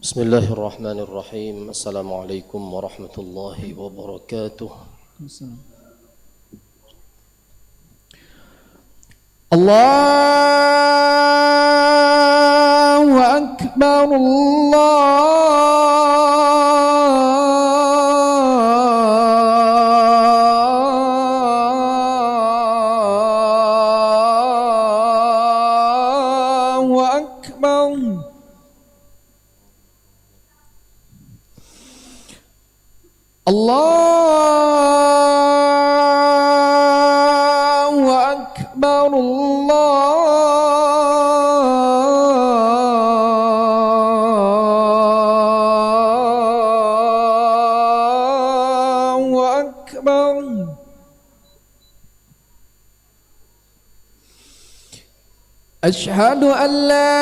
بسم الله الرحمن الرحيم. السلام عليكم ورحمة الله وبركاته. الله أكبر الله أكبر الله أكبر الله أكبر أشهد أن لا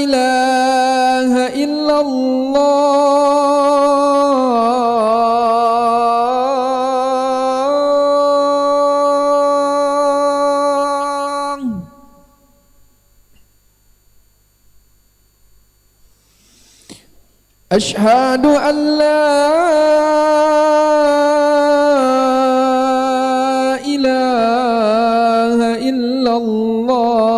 إله إلا الله أشهد أن لا إله إلا الله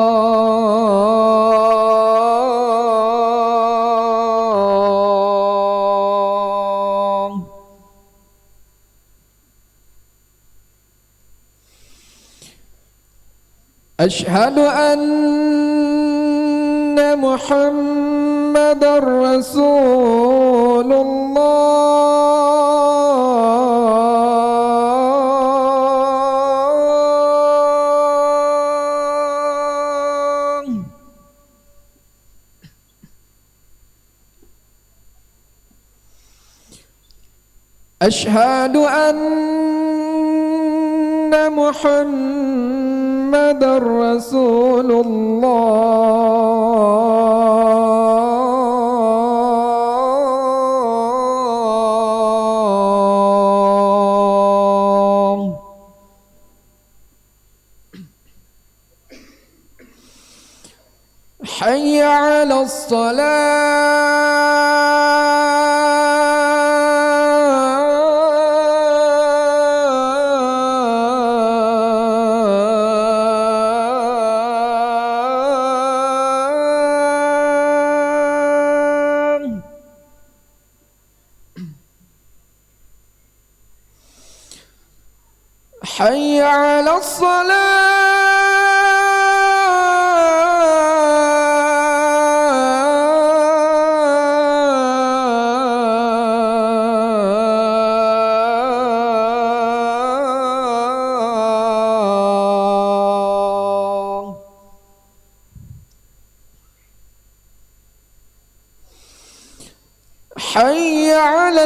أشهد أن محمد رسول الله أشهد أن محمد رسول الله حي على الصلاة حي على الصلاة حي على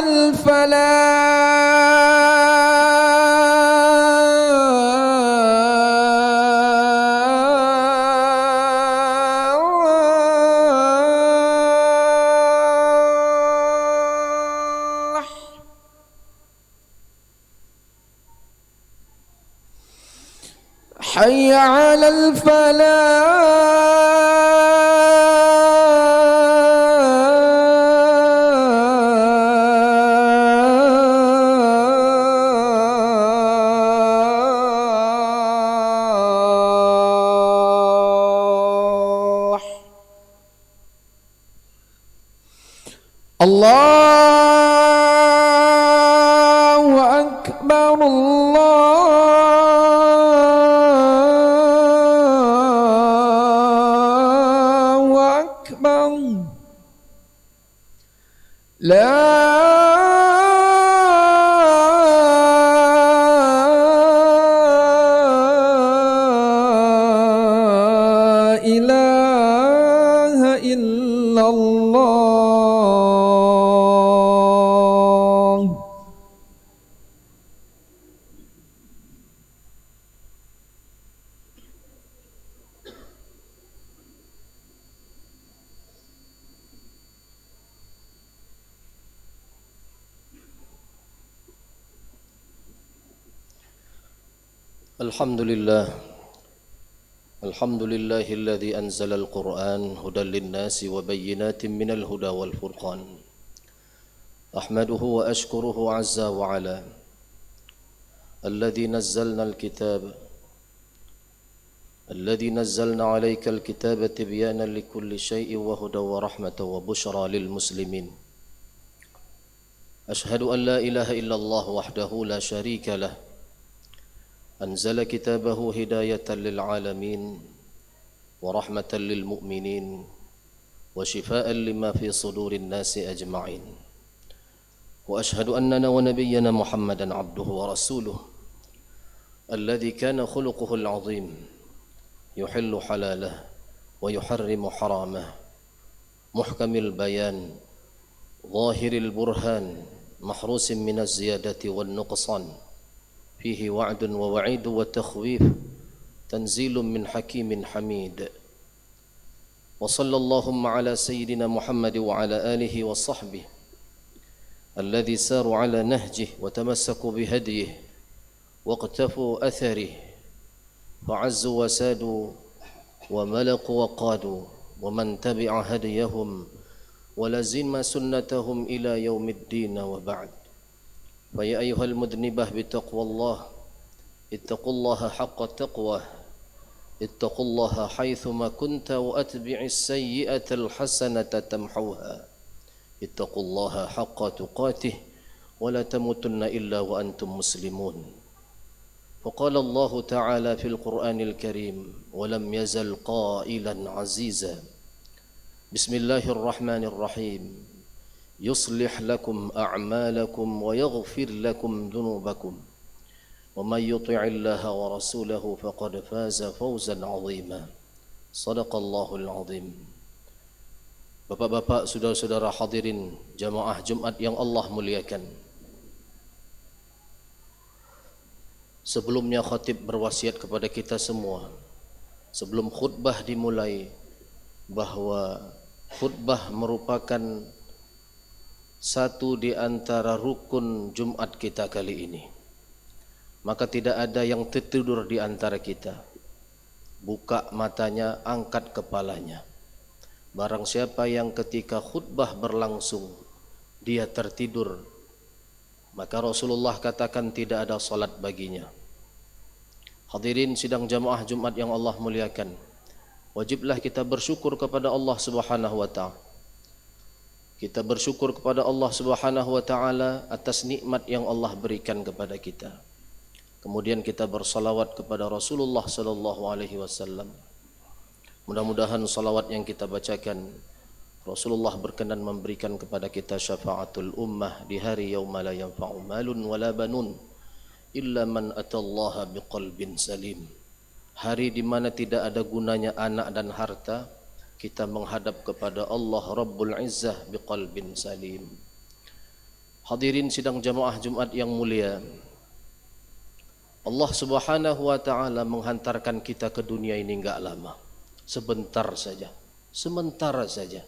الفلاح حي على الفلاح الله أكبر الله أكبر لا إله إلا الله الحمد لله الحمد لله الذي أنزل القرآن هدى للناس وبينات من الهدى والفرقان. أحمده وأشكره عز وعلا الذي نزلنا عليك الكتاب تبيانا لكل شيء وهدى ورحمة وبشرى للمسلمين. أشهد أن لا إله إلا الله وحده لا شريك له أنزل كتابه هداية للعالمين ورحمة للمؤمنين وشفاء لما في صدور الناس أجمعين. وأشهد أننا ونبينا محمدا عبده ورسوله الذي كان خلقه العظيم يحل حلاله ويحرم حرامه محكم البيان ظاهر البرهان محروس من الزيادة والنقصان فيه وعد ووعيد وتخويف تنزيل من حكيم حميد. وصلى اللهم على سيدنا محمد وعلى آله وصحبه الذي ساروا على نهجه وتمسكوا بهديه واقتفوا أثره فعزوا وسادوا وملقوا وقادوا ومن تبع هديهم ولزم سنتهم إلى يوم الدين. وبعد، فيا أيها المذنبة بتقوى الله اتقوا الله حق تقواه اتقوا الله حيثما كنت وأتبع السيئة الحسنة تمحوها اتقوا الله حق تقاته ولا تموتن إلا وأنتم مسلمون. فقال الله تعالى في القرآن الكريم ولم يزل قائلا عزيزا بسم الله الرحمن الرحيم يصلح لكم أعمالكم ويغفر لكم ذنوبكم ومن يطع الله ورسوله فقد فاز فوزا عظيما. صدق الله العظيم. Bapak-bapak, saudara-saudara hadirin jamaah Jumat yang Allah muliakan, sebelumnya khatib berwasiat kepada kita semua sebelum khutbah dimulai bahwa khutbah merupakan satu di antara rukun Jumat kita kali ini. Maka tidak ada yang tertidur di antara kita. Buka matanya, angkat kepalanya. Barang siapa yang ketika khutbah berlangsung dia tertidur, maka Rasulullah katakan tidak ada salat baginya. Hadirin sidang jamaah Jumat yang Allah muliakan, wajiblah kita bersyukur kepada Allah Subhanahu wa taala. Kita bersyukur kepada Allah Subhanahu wa taala atas nikmat yang Allah berikan kepada kita. Kemudian kita bersalawat kepada Rasulullah sallallahu alaihi wasallam. Mudah-mudahan salawat yang kita bacakan Rasulullah berkenan memberikan kepada kita syafaatul ummah di hari yauma la yanfa'u malun wala banun illa man atallaha biqalbin salim. Hari di mana tidak ada gunanya anak dan harta, kita menghadap kepada Allah Rabbul Izzah biqalbin salim. Hadirin sidang jamaah Jumat yang mulia, Allah Subhanahu wa taala menghantarkan kita ke dunia ini enggak lama, sebentar saja, sementara saja.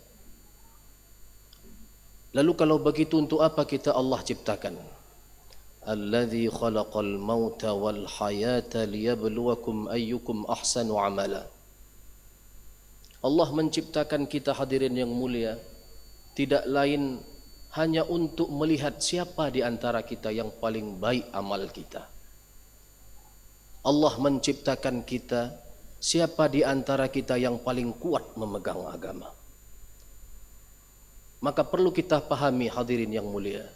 Lalu kalau begitu untuk apa kita Allah ciptakan? Alladzi khalaqal mauta wal hayata liyabluwakum ayyukum ahsanu amala. Allah menciptakan kita hadirin yang mulia tidak lain hanya untuk melihat siapa di antara kita yang paling baik amal kita. Allah menciptakan kita siapa di antara kita yang paling kuat memegang agama. Maka perlu kita pahami hadirin yang mulia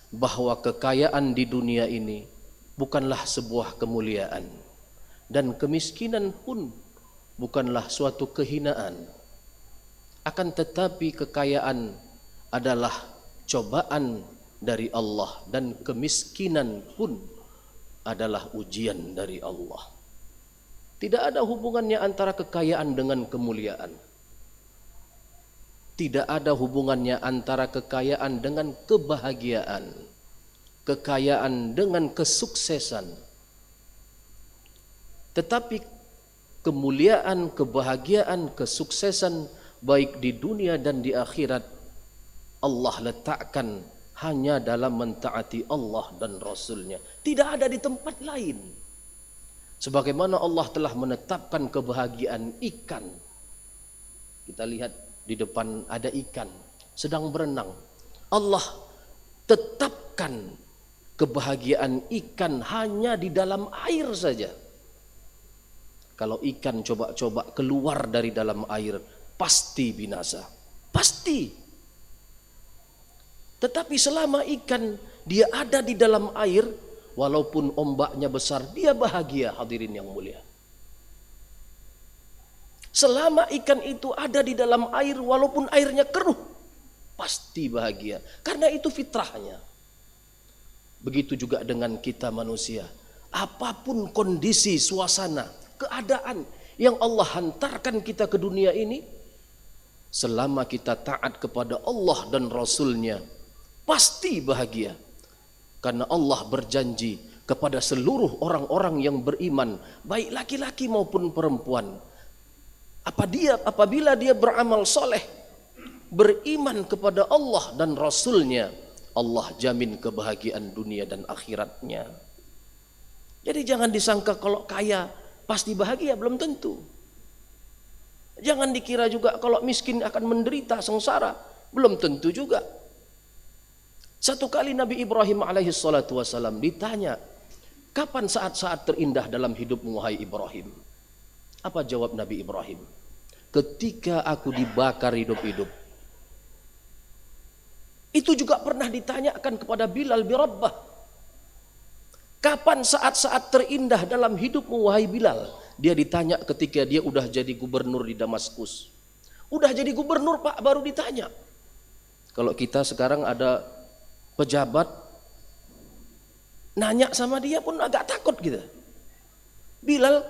bahwa kekayaan di dunia ini bukanlah sebuah kemuliaan dan kemiskinan pun bukanlah suatu kehinaan. Akan tetapi kekayaan adalah cobaan dari Allah dan kemiskinan pun adalah ujian dari Allah. Tidak ada hubungannya antara kekayaan dengan kemuliaan. Tidak ada hubungannya antara kekayaan dengan kebahagiaan, kekayaan dengan kesuksesan. Tetapi kemuliaan, kebahagiaan, kesuksesan baik di dunia dan di akhirat Allah letakkan hanya dalam mentaati Allah dan Rasulnya. Tidak ada di tempat lain. Sebagaimana Allah telah menetapkan kebahagiaan ikan. Kita lihat di depan ada ikan sedang berenang. Allah tetapkan kebahagiaan ikan hanya di dalam air saja. Kalau ikan coba-coba keluar dari dalam air, pasti binasa. Pasti. Tetapi selama ikan dia ada di dalam air, walaupun ombaknya besar, dia bahagia, hadirin yang mulia. Selama ikan itu ada di dalam air, walaupun airnya keruh, pasti bahagia. Karena itu fitrahnya. Begitu juga dengan kita manusia. Apapun kondisi, suasana, keadaan yang Allah hantarkan kita ke dunia ini, selama kita taat kepada Allah dan Rasul-Nya, pasti bahagia. Karena Allah berjanji kepada seluruh orang-orang yang beriman, baik laki-laki maupun perempuan, apabila dia beramal soleh, beriman kepada Allah dan Rasul-Nya, Allah jamin kebahagiaan dunia dan akhiratnya. Jadi jangan disangka kalau kaya pasti bahagia, belum tentu. Jangan dikira juga kalau miskin akan menderita sengsara, belum tentu juga. Satu kali Nabi Ibrahim alaihi salatu wasalam ditanya, kapan saat-saat terindah dalam hidupmu wahai Ibrahim? Apa jawab Nabi Ibrahim? Ketika aku dibakar hidup-hidup. Itu juga pernah ditanyakan kepada Bilal bin Rabbah. Kapan saat-saat terindah dalam hidupmu wahai Bilal? Dia ditanya ketika dia udah jadi gubernur di Damaskus. Udah jadi gubernur Pak, baru ditanya. Kalau kita sekarang ada pejabat nanya sama dia pun agak takut gitu. Bilal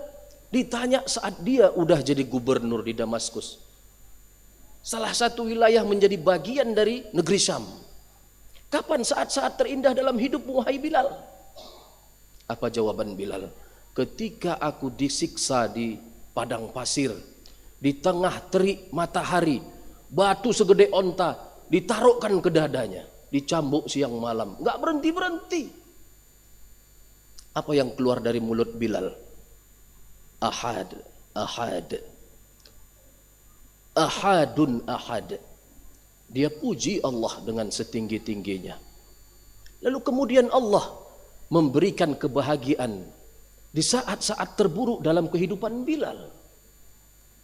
ditanya saat dia udah jadi gubernur di Damaskus. Salah satu wilayah menjadi bagian dari negeri Syam. Kapan saat-saat terindah dalam hidupmu wahai Bilal? Apa jawaban Bilal? Ketika aku disiksa di padang pasir, di tengah terik matahari, batu segede onta ditaruhkan ke dadanya, dicambuk siang malam, nggak berhenti-berhenti. Apa yang keluar dari mulut Bilal? Ahad, ahad, ahadun ahad. Dia puji Allah dengan setinggi-tingginya. Lalu kemudian Allah memberikan kebahagiaan di saat-saat terburuk dalam kehidupan Bilal.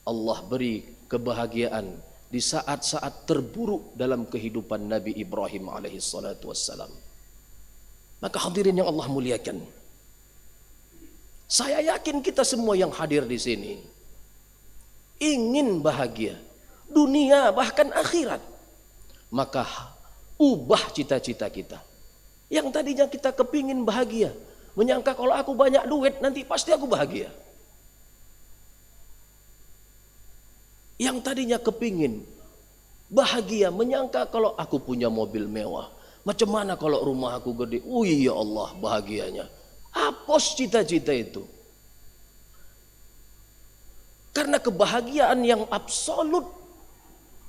Allah beri kebahagiaan di saat-saat terburuk dalam kehidupan Nabi Ibrahim alaihi salatu wassalam. Maka hadirin yang Allah muliakan, saya yakin kita semua yang hadir di sini ingin bahagia dunia bahkan akhirat. Maka ubah cita-cita kita. Yang tadinya kita kepingin bahagia, menyangka kalau aku banyak duit nanti pasti aku bahagia. Yang tadinya kepingin bahagia, menyangka kalau aku punya mobil mewah, macam mana kalau rumah aku gede, oh iya Allah bahagianya. Hapus cita-cita itu. Karena kebahagiaan yang absolut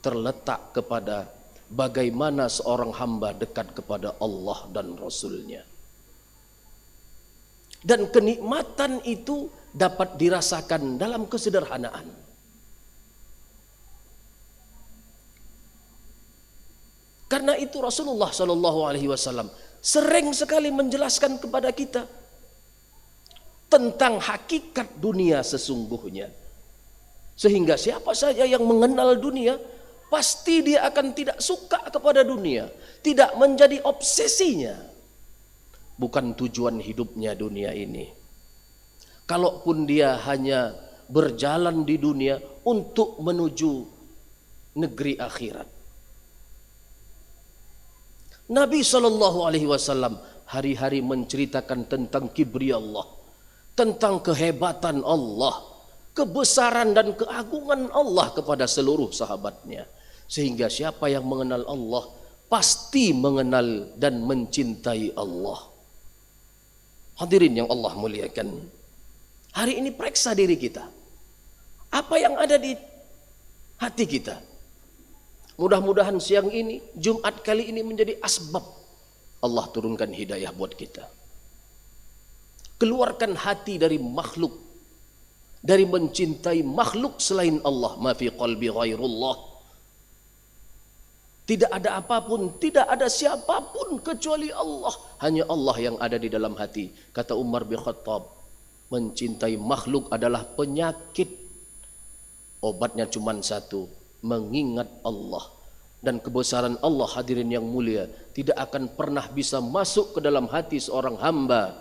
terletak kepada bagaimana seorang hamba dekat kepada Allah dan Rasul-Nya. Dan kenikmatan itu dapat dirasakan dalam kesederhanaan. Karena itu Rasulullah SAW sering sekali menjelaskan kepada kita tentang hakikat dunia sesungguhnya. Sehingga siapa saja yang mengenal dunia, pasti dia akan tidak suka kepada dunia, tidak menjadi obsesinya. Bukan tujuan hidupnya dunia ini. Kalaupun dia hanya berjalan di dunia untuk menuju negeri akhirat. Nabi SAW hari-hari menceritakan tentang kibriya Allah, tentang kehebatan Allah, kebesaran dan keagungan Allah kepada seluruh sahabatnya. Sehingga siapa yang mengenal Allah pasti mengenal dan mencintai Allah. Hadirin yang Allah muliakan, hari ini periksa diri kita. Apa yang ada di hati kita? Mudah-mudahan siang ini, Jumat kali ini menjadi asbab Allah turunkan hidayah buat kita. Keluarkan hati dari makhluk, dari mencintai makhluk selain Allah. Ma fi qalbi ghairullah. Tidak ada apapun, tidak ada siapapun kecuali Allah. Hanya Allah yang ada di dalam hati. Kata Umar bin Khattab, mencintai makhluk adalah penyakit. Obatnya cuma satu, mengingat Allah. Dan kebesaran Allah, hadirin yang mulia, tidak akan pernah bisa masuk ke dalam hati seorang hamba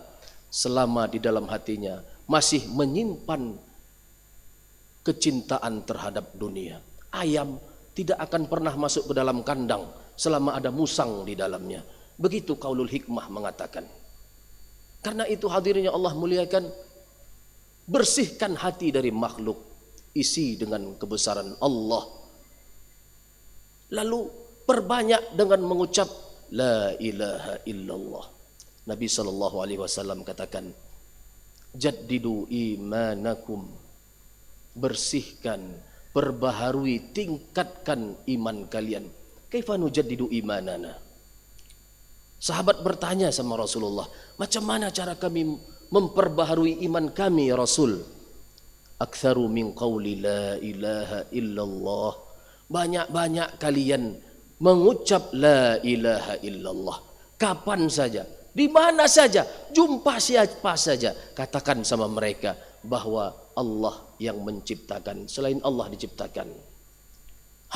selama di dalam hatinya masih menyimpan kecintaan terhadap dunia. Ayam tidak akan pernah masuk ke dalam kandang selama ada musang di dalamnya. Begitu Qaulul Hikmah mengatakan. Karena itu hadirin yang Allah muliakan, bersihkan hati dari makhluk, isi dengan kebesaran Allah. Lalu perbanyak dengan mengucap la ilaha illallah. Nabi SAW katakan, jaddidu imanakum, bersihkan, perbaharui, tingkatkan iman kalian. Kaifa nujaddidu imanana? Sahabat bertanya sama Rasulullah, macam mana cara kami memperbaharui iman kami ya Rasul? Aktsaru min qawli la ilaha illallah. Banyak-banyak kalian mengucap la ilaha illallah. Kapan saja, di mana saja, jumpa siapa saja, katakan sama mereka bahwa Allah yang menciptakan, selain Allah diciptakan.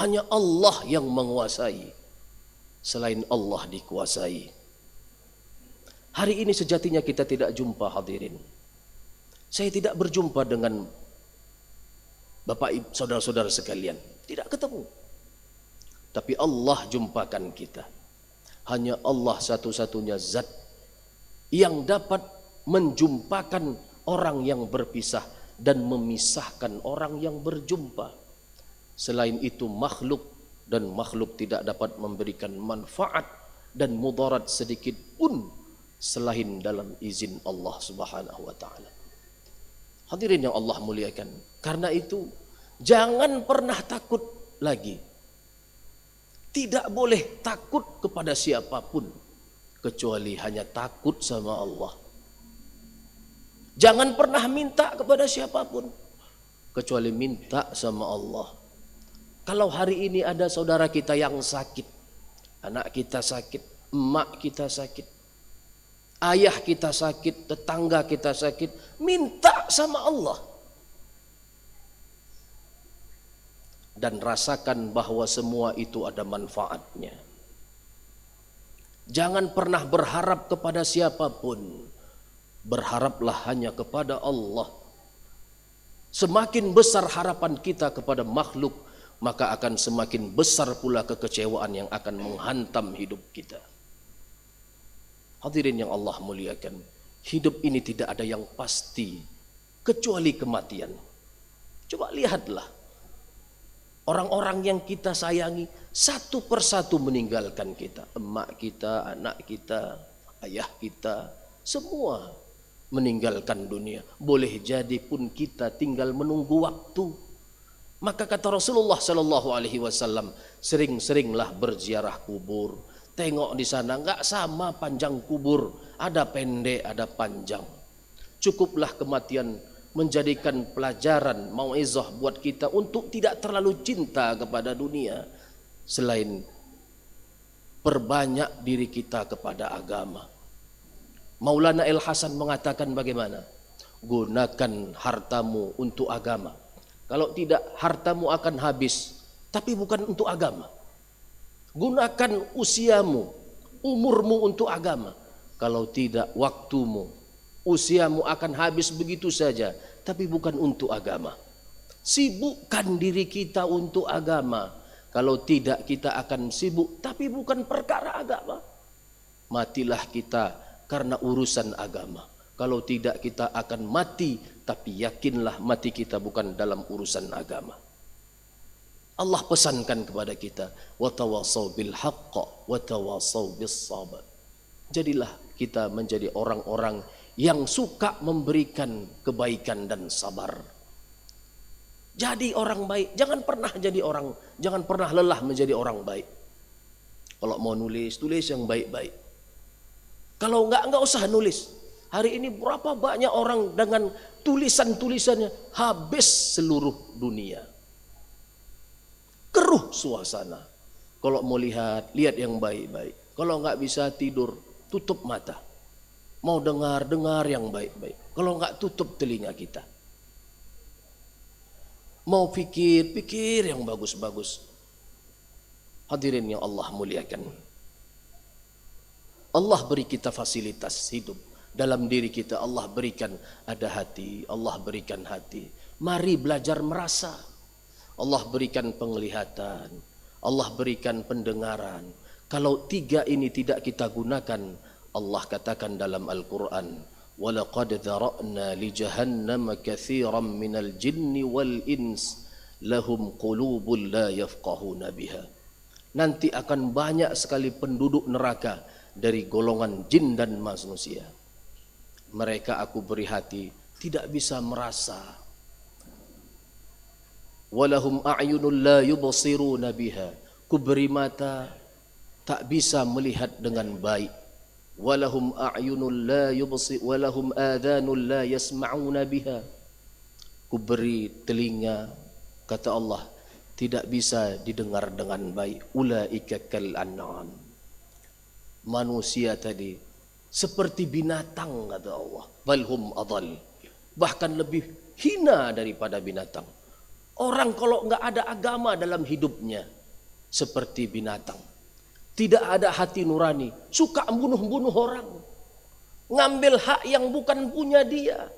Hanya Allah yang menguasai, selain Allah dikuasai. Hari ini sejatinya kita tidak jumpa hadirin. Saya tidak berjumpa dengan Bapak Ibu, saudara-saudara sekalian, tidak ketemu. Tapi Allah jumpakan kita. Hanya Allah satu-satunya zat yang dapat menjumpakan orang yang berpisah dan memisahkan orang yang berjumpa. Selain itu makhluk, dan makhluk tidak dapat memberikan manfaat dan mudarat sedikit pun selain dalam izin Allah Subhanahu wa taala. Hadirin yang Allah muliakan, karena itu jangan pernah takut lagi. Tidak boleh takut kepada siapapun kecuali hanya takut sama Allah. Jangan pernah minta kepada siapapun kecuali minta sama Allah. Kalau hari ini ada saudara kita yang sakit, anak kita sakit, emak kita sakit, ayah kita sakit, tetangga kita sakit, minta sama Allah. Dan rasakan bahwa semua itu ada manfaatnya. Jangan pernah berharap kepada siapapun. Berharaplah hanya kepada Allah. Semakin besar harapan kita kepada makhluk, maka akan semakin besar pula kekecewaan yang akan menghantam hidup kita. Hadirin yang Allah muliakan, hidup ini tidak ada yang pasti kecuali kematian. Coba lihatlah, orang-orang yang kita sayangi satu persatu meninggalkan kita. Emak kita, anak kita, ayah kita, semua meninggalkan dunia. Boleh jadi pun kita tinggal menunggu waktu. Maka kata Rasulullah SAW, sering-seringlah berziarah kubur. Tengok di sana, enggak sama panjang kubur, ada pendek, ada panjang. Cukuplah kematian menjadikan pelajaran, mau'izah buat kita untuk tidak terlalu cinta kepada dunia. Selain perbanyak diri kita kepada agama. Maulana El Hasan mengatakan bagaimana? Gunakan hartamu untuk agama. Kalau tidak, hartamu akan habis, tapi bukan untuk agama. Gunakan usiamu, umurmu untuk agama. Kalau tidak, waktumu, usiamu akan habis begitu saja, tapi bukan untuk agama. Sibukkan diri kita untuk agama. Kalau tidak, kita akan sibuk, tapi bukan perkara agama. Matilah kita karena urusan agama. Kalau tidak, kita akan mati, tapi yakinlah mati kita bukan dalam urusan agama. Allah pesankan kepada kita, wa tawassaw bil haqq wa tawassaw bis sabr. Jadilah kita menjadi orang-orang yang suka memberikan kebaikan dan sabar. Jadi orang baik, jangan pernah lelah menjadi orang baik. Kalau mau nulis, tulis yang baik-baik. Kalau enggak usah nulis. Hari ini berapa banyak orang dengan tulisan-tulisannya habis seluruh dunia. Keruh suasana. Kalau mau lihat yang baik-baik. Kalau nggak bisa tidur, tutup mata. Mau dengar yang baik-baik. Kalau nggak, tutup telinga kita. Mau pikir yang bagus-bagus. Hadirin yang Allah muliakan. Allah beri kita fasilitas hidup. Dalam diri kita Allah berikan ada hati, Allah berikan hati. Mari belajar merasa. Allah berikan penglihatan, Allah berikan pendengaran. Kalau tiga ini tidak kita gunakan, Allah katakan dalam Al-Quran, وَلَقَدْ ذَرَأْنَا لِجَهَنَّمَ كَثِيرًا مِنَ الْجِنِّ وَالْإِنْسِ لَهُمْ قُلُوبٌ لَا يَفْقَهُونَ بِهَا. Nanti akan banyak sekali penduduk neraka dari golongan jin dan manusia. Mereka aku beri hati, tidak bisa merasa. Walahum a'yunul la yubsiruna biha. Ku beri mata, tak bisa melihat dengan baik. Walahum a'yunul la yubsir, walahum adhanul la yasma'una biha. Ku beri telinga, kata Allah, tidak bisa didengar dengan baik. Ulaika kal an'am. Manusia tadi seperti binatang, kata Allah. Balhum adal, bahkan lebih hina daripada binatang. Orang kalau enggak ada agama dalam hidupnya seperti binatang. Tidak ada hati nurani, suka membunuh-bunuh orang. Ngambil hak yang bukan punya dia.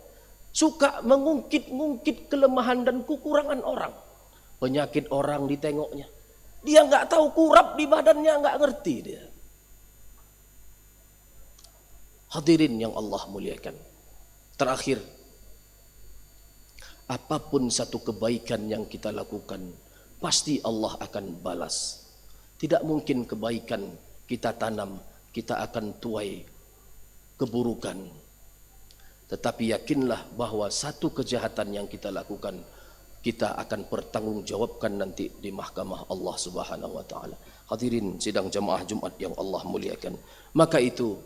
Suka mengungkit-ungkit kelemahan dan kekurangan orang. Penyakit orang ditengoknya. Dia enggak tahu, kurap di badannya, enggak ngerti dia. Hadirin yang Allah muliakan. Terakhir, apapun satu kebaikan yang kita lakukan, pasti Allah akan balas. Tidak mungkin kebaikan kita tanam, kita akan tuai keburukan. Tetapi yakinlah bahwa satu kejahatan yang kita lakukan, kita akan bertanggungjawabkan nanti di mahkamah Allah Subhanahu wa taala. Hadirin sidang jamaah Jumat yang Allah muliakan. Maka itu,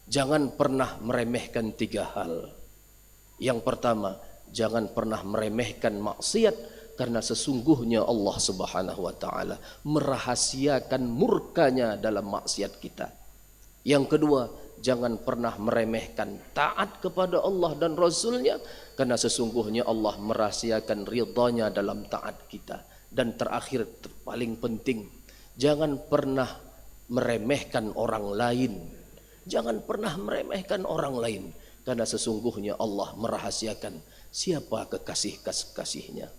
jangan pernah meremehkan tiga hal. Yang pertama, jangan pernah meremehkan maksiat, karena sesungguhnya Allah Subhanahu wa taala merahasiakan murkanya dalam maksiat kita. Yang kedua, jangan pernah meremehkan taat kepada Allah dan Rasulnya, karena sesungguhnya Allah merahasiakan ridhanya dalam taat kita. Dan terakhir, paling penting, jangan pernah meremehkan orang lain. Jangan pernah meremehkan orang lain, karena sesungguhnya Allah merahasiakan siapa kekasih-kekasihnya.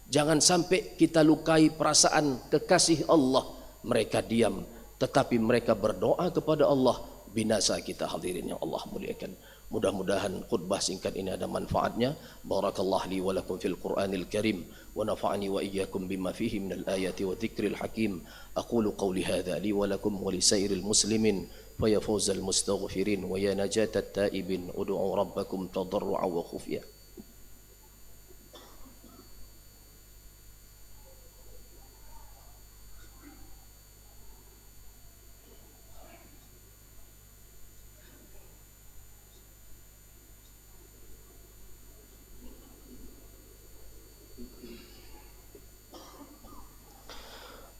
Jangan sampai kita lukai perasaan kekasih Allah. Mereka diam, tetapi mereka berdoa kepada Allah, binasa kita. Hadirin yang Allah muliakan. Mudah-mudahan khutbah singkat ini ada manfaatnya. Barakallahu li wa lakum fil Qur'anil Karim wa nafa'ani wa iyyakum bima fihi minal ayati wa dzikril hakim. Aqulu qawli hadza li wa lakum wa li sairil muslimin fa ya fawzal mustaghfirin wa ya najatat taibin ud'u rabbakum tadarru'a wa khufya.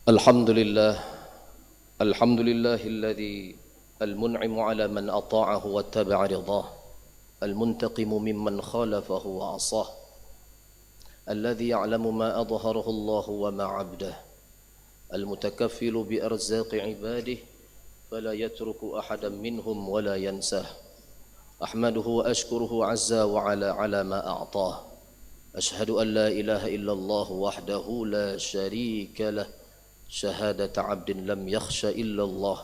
الحمد لله الذي المنعم على من أطاعه واتبع رضاه المنتقم ممن خالفه وعصاه الذي يعلم ما أظهره الله وما عبده المتكفل بأرزاق عباده فلا يترك أحدا منهم ولا ينساه أحمده وأشكره عز وعلا على ما أعطاه أشهد أن لا إله إلا الله وحده لا شريك له شهادة عبد لم يخش إلا الله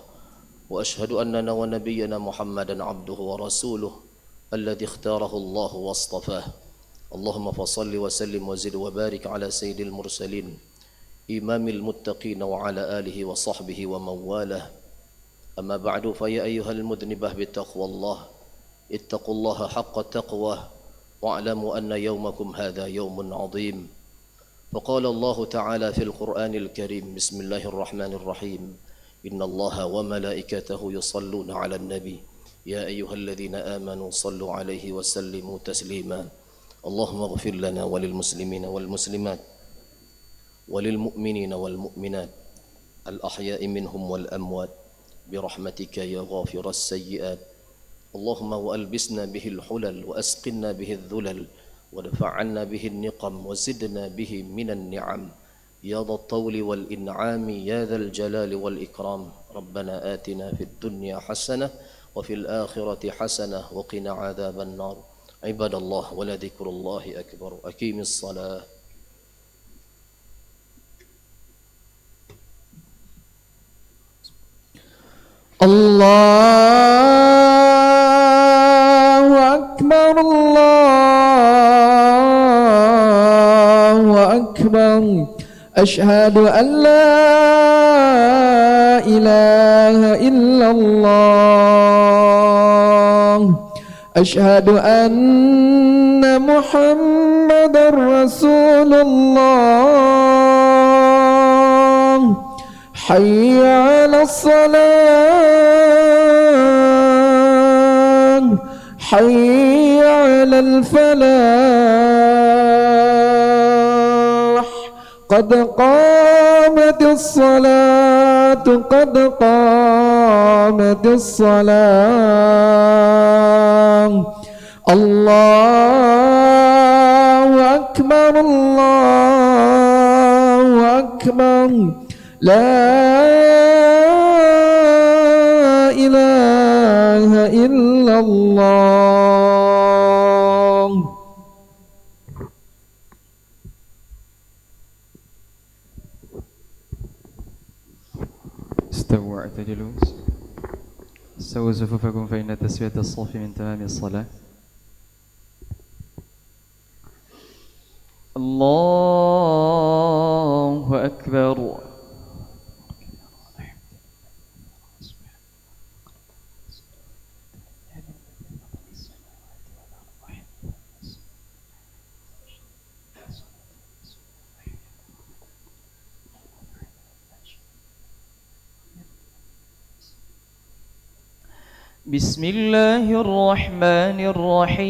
وأشهد أننا ونبينا محمدا عبده ورسوله الذي اختاره الله واصطفاه اللهم فصل وسلم وزد وبارك على سيد المرسلين إمام المتقين وعلى آله وصحبه ومن والاه أما بعد فيا أيها المذنبة بتقوى الله اتقوا الله حق تقواه واعلموا أن يومكم هذا يوم عظيم فقال الله تعالى في القرآن الكريم بسم الله الرحمن الرحيم إن الله وملائكته يصلون على النبي يا أيها الذين آمنوا صلوا عليه وسلموا تسليما اللهم اغفر لنا وللمسلمين والمسلمات وللمؤمنين والمؤمنات الأحياء منهم والأموات برحمتك يا غافر السيئات اللهم وألبسنا به الحلل وأسقنا به الذلل ودفع عنا به النقم وزدنا به من النعم يا ذا الطول والإنعام يا ذا الجلال والإكرام ربنا آتنا في الدنيا حسنة وفي الآخرة حسنة وقنا عذاب النار عباد الله ولذكر الله أكبر أقيم الصلاة الله أكبر الله أكبر أشهد أن لا إله إلا الله أشهد أن محمدا رسول الله حي على الصلاة حي على الفلاح قد قامت الصلاة قد قامت الصلاة الله أكبر الله أكبر لا إله إلا الله استووا اعتدلوا استووا صفوفكم فإن تسوية الصف من تمام الصلاة الله أكبر بسم الله الرحمن الرحيم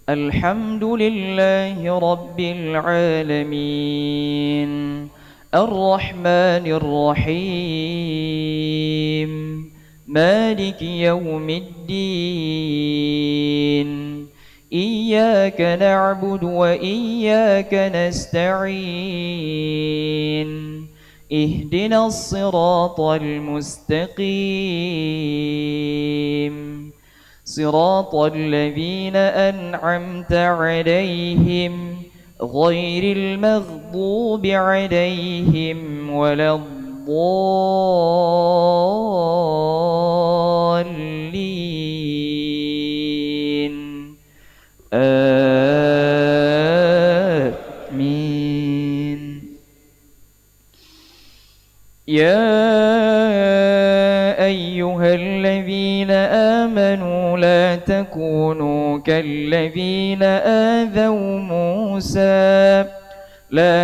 الحمد لله رب العالمين الرحمن الرحيم مالك يوم الدين إياك نعبد وإياك نستعين اهدنا الصراط المستقيم صراط الذين أنعمت عليهم غير المغضوب عليهم ولا الضالين آمين يا أيها الذين آمنوا لا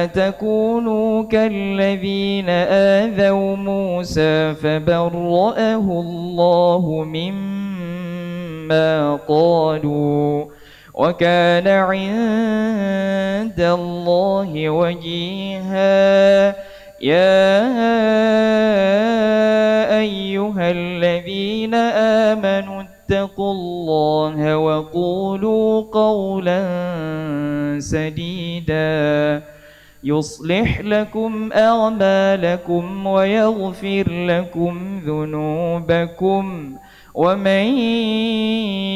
تكونوا كالذين آذوا موسى فبرأه الله مما قالوا وكان عند الله وجيها يا أيها الذين آمنوا اتقوا الله وقولوا قولا سديدا يصلح لكم أعمالكم ويغفر لكم ذنوبكم ومن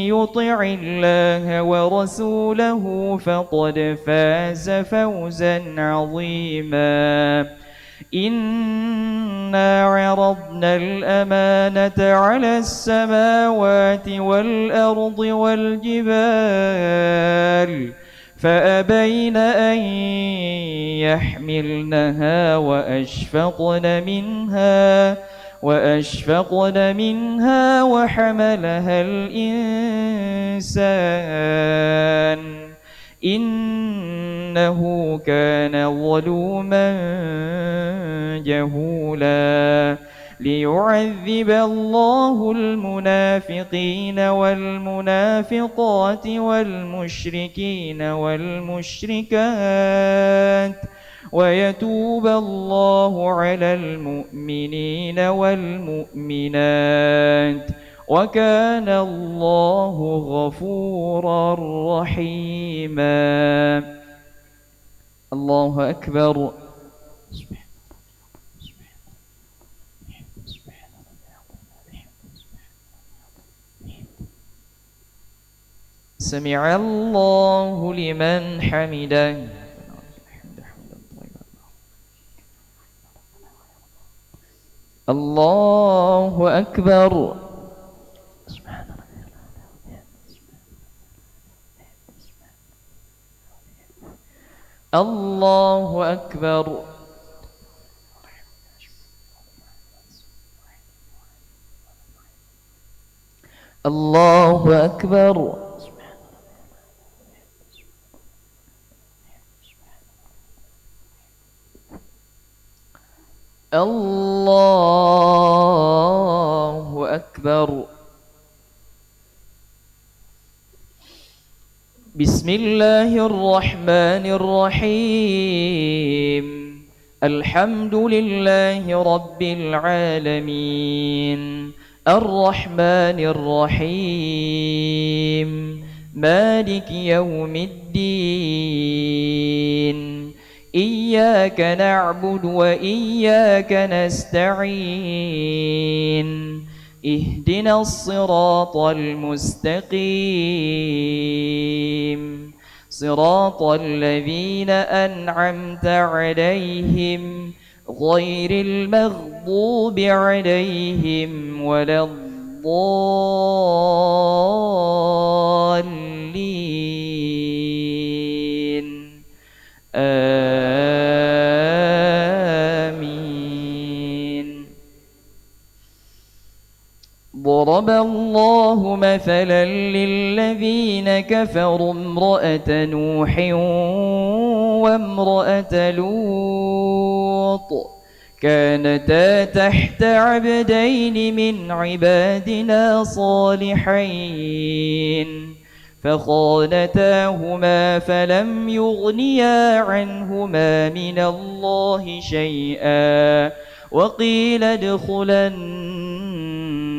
يطع الله ورسوله فقد فاز فوزا عظيما إنا عرضنا الأمانة على السماوات والأرض والجبال فأبين أن يحملنها وأشفقن منها وحملها الإنسان إنه كان ظلوما جهولا ليعذب الله المنافقين والمنافقات والمشركين والمشركات ويتوب الله على المؤمنين والمؤمنات وكان الله غفورا رحيما. الله أكبر. سمع الله لمن حمده. الله أكبر. الله أكبر. الله أكبر. الله أكبر. بسم الله الرحمن الرحيم. الحمد لله رب العالمين الرحمن الرحيم مالك يوم الدين إياك نعبد وإياك نستعين اهدنا الصراط المستقيم صراط الذين أنعمت عليهم غير المغضوب عليهم ولا الضالين آمين. ضرب الله مثلا للذين كفروا امرأة نوح وامرأة لوط كانتا تحت عبدين من عبادنا صالحين فخانتاهما فلم يغنيا عنهما من الله شيئا وقيل ادخلا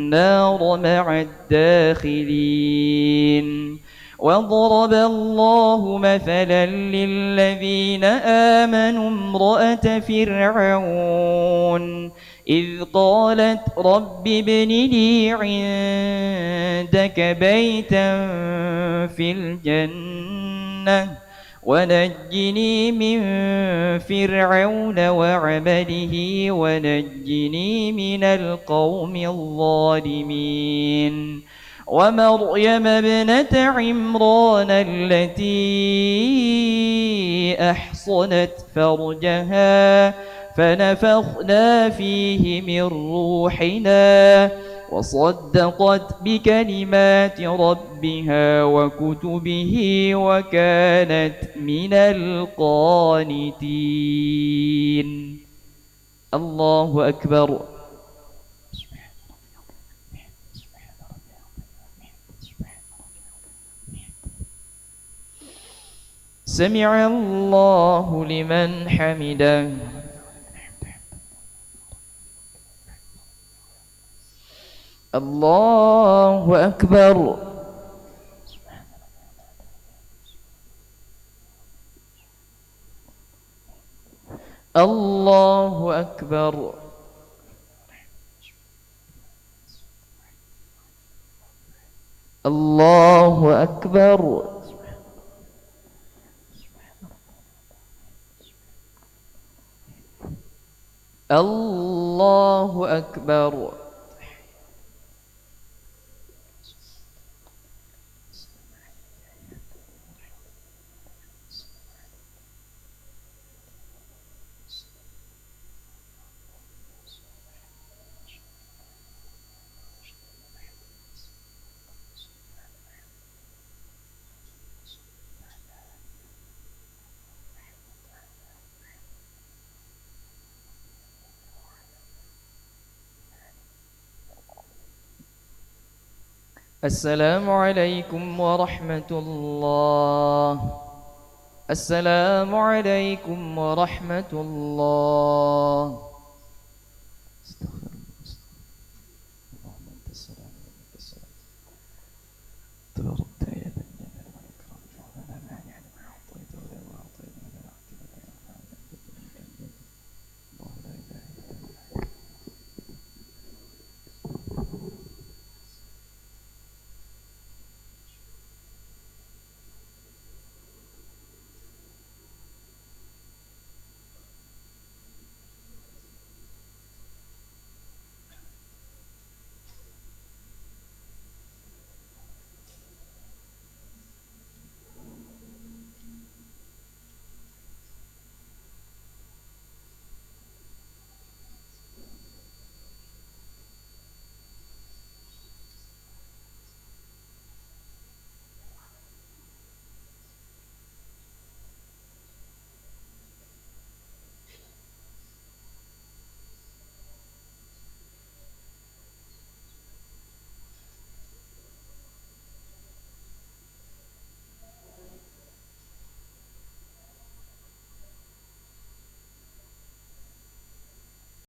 النار مع الداخلين. وضرب الله مثلا للذين آمنوا امرأة فرعون إذ قالت رب ابن لي عندك بيتا في الجنة ونجني من فرعون وعمله ونجني من القوم الظالمين. ومريم ابنة عمران التي أحصنت فرجها فنفخنا فيه من روحنا وصدقت بكلمات ربها وكتبه وكانت من القانتين. الله أكبر. سمع الله لمن حمده. الله أكبر. الله أكبر. الله أكبر. الله أكبر. السلام عليكم ورحمة الله. السلام عليكم ورحمة الله.